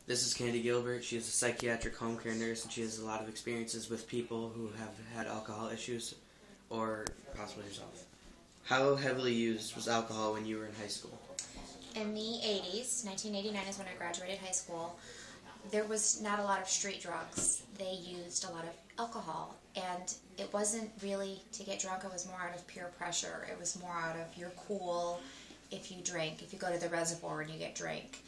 This is Candy Gilbert. She is a psychiatric home care nurse, and she has a lot of experiences with people who have had alcohol issues or possibly herself. How heavily used was alcohol when you were in high school? In the 80s, 1989 is when I graduated high school, there was not a lot of street drugs. They used a lot of alcohol, and it wasn't really to get drunk. It was more out of peer pressure. It was more out of you're cool if you drink, if you go to the reservoir and you get drink.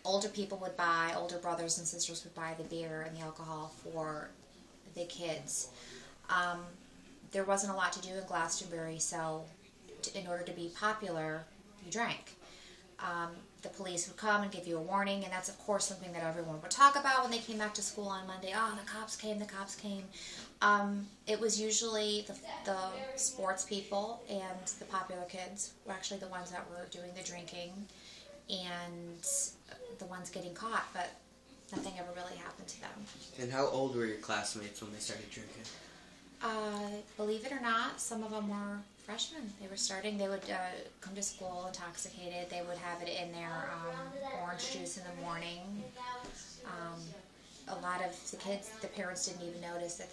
Older people would buy, older brothers and sisters would buy the beer and the alcohol for the kids. There wasn't a lot to do in Glastonbury, so in order to be popular, you drank. The police would come and give you a warning, and that's of course something that everyone would talk about when they came back to school on Monday. Oh, the cops came, the cops came. It was usually the sports people and the popular kids were actually the ones that were doing the drinking and the ones getting caught, but nothing ever really happened to them. And how old were your classmates when they started drinking? Believe it or not, some of them were freshmen. They were starting. They would come to school intoxicated. They would have it in their orange juice in the morning. A lot of the kids, the parents didn't even notice that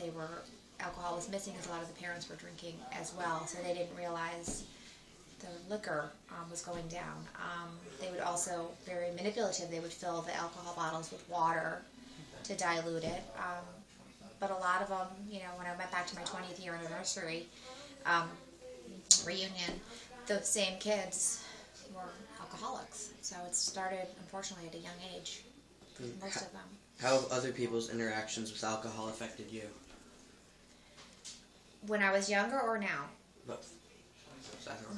alcohol was missing because a lot of the parents were drinking as well, so they didn't realize the liquor was going down. They would also, very manipulative, they would fill the alcohol bottles with water to dilute it. But a lot of them, when I went back to my 20th year anniversary reunion, the same kids were alcoholics. So it started, unfortunately, at a young age for most of them. How have other people's interactions with alcohol affected you? When I was younger or now? Both.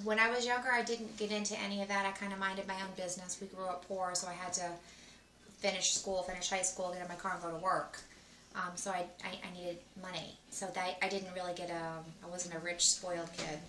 When I was younger, I didn't get into any of that. I kind of minded my own business. We grew up poor, so I had to finish school, finish high school, get in my car and go to work. So I needed money. So I didn't really I wasn't a rich, spoiled kid.